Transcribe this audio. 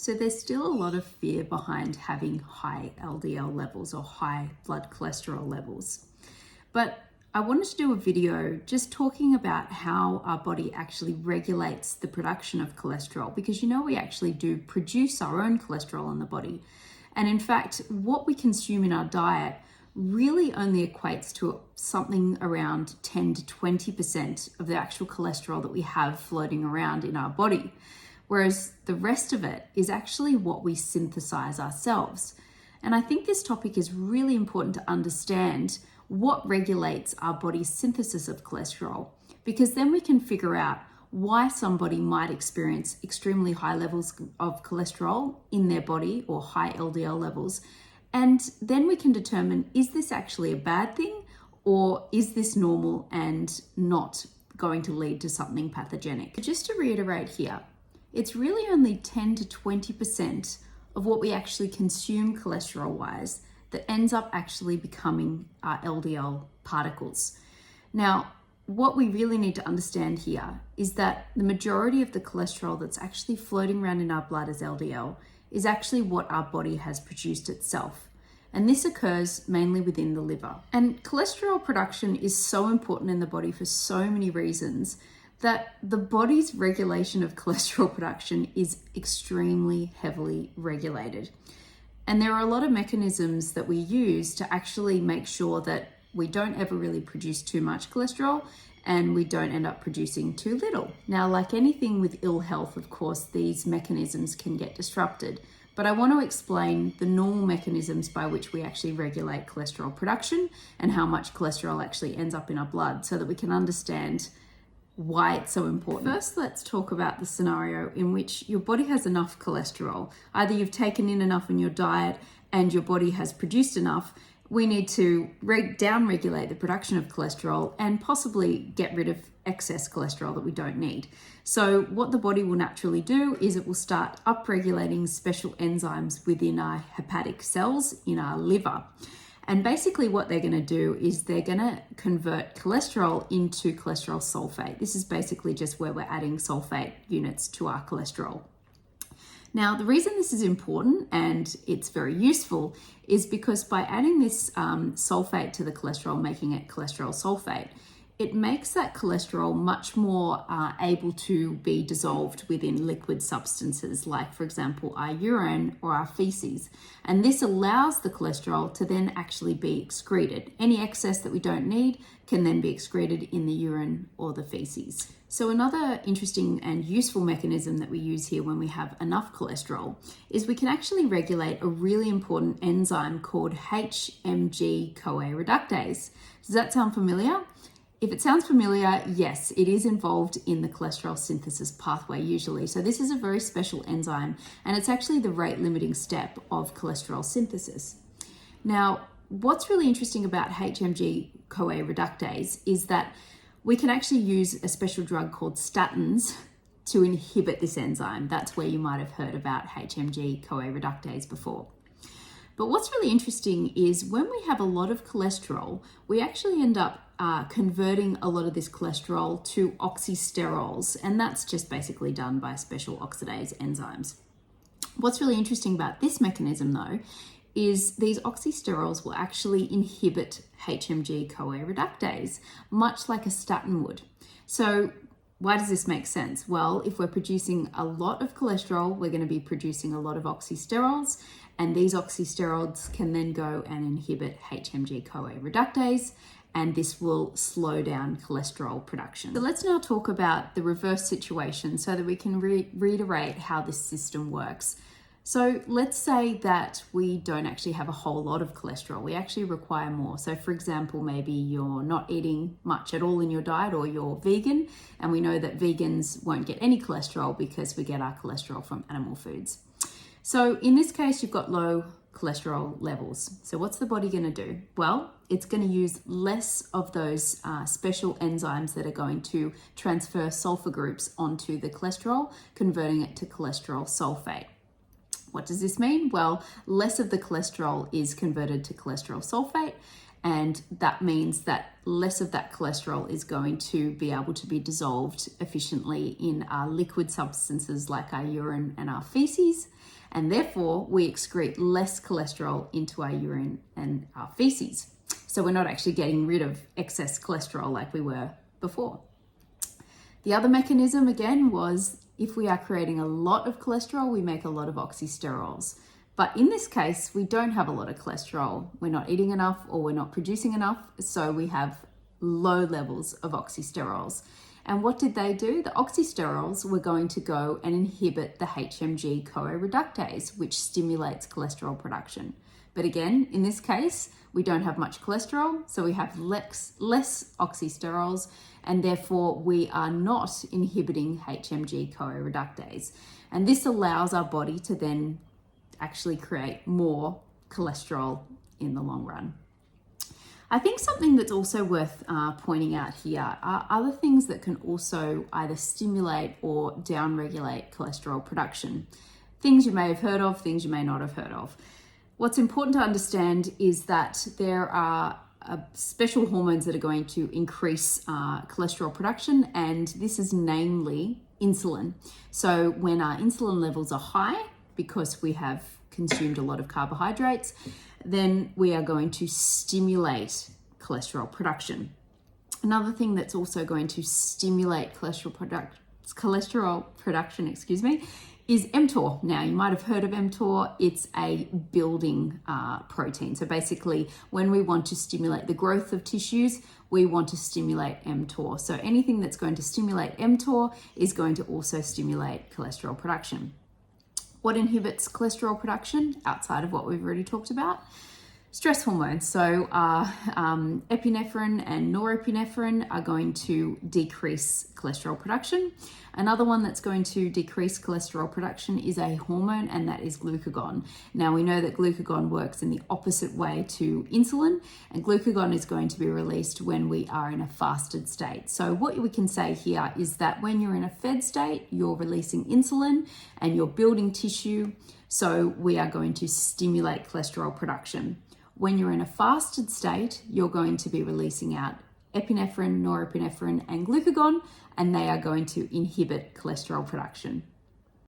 So there's still a lot of fear behind having high LDL levels or high blood cholesterol levels. But I wanted to do a video just talking about how our body actually regulates the production of cholesterol, because you know we actually do produce our own cholesterol in the body. And in fact, what we consume in our diet really only equates to something around 10 to 20% of the actual cholesterol that we have floating around in our body. Whereas the rest of it is actually what we synthesize ourselves. And I think this topic is really important to understand what regulates our body's synthesis of cholesterol, because then we can figure out why somebody might experience extremely high levels of cholesterol in their body or high LDL levels. And then we can determine, is this actually a bad thing, or is this normal and not going to lead to something pathogenic? Just to reiterate here, it's really only 10 to 20% of what we actually consume cholesterol-wise that ends up actually becoming our LDL particles. Now, what we really need to understand here is that the majority of the cholesterol that's actually floating around in our blood as LDL is actually what our body has produced itself. And this occurs mainly within the liver. And cholesterol production is so important in the body for so many reasons that the body's regulation of cholesterol production is extremely heavily regulated. And there are a lot of mechanisms that we use to actually make sure that we don't ever really produce too much cholesterol and we don't end up producing too little. Now, like anything with ill health, of course, these mechanisms can get disrupted. But I want to explain the normal mechanisms by which we actually regulate cholesterol production and how much cholesterol actually ends up in our blood so that we can understand why it's so important. First, let's talk about the scenario in which your body has enough cholesterol. Either you've taken in enough in your diet and your body has produced enough. We need to down-regulate the production of cholesterol and possibly get rid of excess cholesterol that we don't need. So what the body will naturally do is it will start upregulating special enzymes within our hepatic cells in our liver. And basically what they're going to do is they're going to convert cholesterol into cholesterol sulfate. This is basically just where we're adding sulfate units to our cholesterol. Now, the reason this is important and it's very useful is because by adding this sulfate to the cholesterol, making it cholesterol sulfate, it makes that cholesterol much more able to be dissolved within liquid substances, like, for example, our urine or our feces. And this allows the cholesterol to then actually be excreted. Any excess that we don't need can then be excreted in the urine or the feces. So another interesting and useful mechanism that we use here when we have enough cholesterol is we can actually regulate a really important enzyme called HMG-CoA reductase. Does that sound familiar? If it sounds familiar, yes, it is involved in the cholesterol synthesis pathway usually. So this is a very special enzyme, and it's actually the rate-limiting step of cholesterol synthesis. Now, what's really interesting about HMG-CoA reductase is that we can actually use a special drug called statins to inhibit this enzyme. That's where you might have heard about HMG-CoA reductase before. But what's really interesting is when we have a lot of cholesterol, we actually end up converting a lot of this cholesterol to oxysterols, and that's just basically done by special oxidase enzymes. What's really interesting about this mechanism, though, is these oxysterols will actually inhibit HMG-CoA reductase, much like a statin would. So why does this make sense? Well, if we're producing a lot of cholesterol, we're going to be producing a lot of oxysterols, and these oxysterols can then go and inhibit HMG-CoA reductase, and this will slow down cholesterol production. So let's now talk about the reverse situation so that we can reiterate how this system works. So let's say that we don't actually have a whole lot of cholesterol. We actually require more. So for example, maybe you're not eating much at all in your diet, or you're vegan, and we know that vegans won't get any cholesterol because we get our cholesterol from animal foods. So in this case, you've got low cholesterol levels. So what's the body going to do? Well, it's going to use less of those special enzymes that are going to transfer sulfur groups onto the cholesterol, converting it to cholesterol sulfate. What does this mean? Well, less of the cholesterol is converted to cholesterol sulfate, And that means that less of that cholesterol is going to be able to be dissolved efficiently in our liquid substances like our urine and our feces. And therefore, we excrete less cholesterol into our urine and our feces. So we're not actually getting rid of excess cholesterol like we were before. The other mechanism, again, was if we are creating a lot of cholesterol, we make a lot of oxysterols. But in this case, we don't have a lot of cholesterol. We're not eating enough or we're not producing enough, so we have low levels of oxysterols. And what did they do? The oxysterols were going to go and inhibit the HMG-CoA reductase, which stimulates cholesterol production. But again, in this case, we don't have much cholesterol, so we have less oxysterols, and therefore we are not inhibiting HMG-CoA reductase. And this allows our body to then actually create more cholesterol in the long run. I think something that's also worth pointing out here are other things that can also either stimulate or downregulate cholesterol production. Things you may have heard of, things you may not have heard of. What's important to understand is that there are special hormones that are going to increase cholesterol production, and this is namely insulin. So when our insulin levels are high, because we have consumed a lot of carbohydrates, then we are going to stimulate cholesterol production. Another thing that's also going to stimulate cholesterol production, is mTOR. Now, you might have heard of mTOR. It's a building protein. So basically, when we want to stimulate the growth of tissues, we want to stimulate mTOR. So anything that's going to stimulate mTOR is going to also stimulate cholesterol production. What inhibits cholesterol production outside of what we've already talked about? Stress hormones. So epinephrine and norepinephrine are going to decrease cholesterol production. Another one that's going to decrease cholesterol production is a hormone, and that is glucagon. Now, we know that glucagon works in the opposite way to insulin, and glucagon is going to be released when we are in a fasted state. So what we can say here is that when you're in a fed state, you're releasing insulin and you're building tissue, so we are going to stimulate cholesterol production. When you're in a fasted state, you're going to be releasing out epinephrine, norepinephrine, and glucagon, and they are going to inhibit cholesterol production.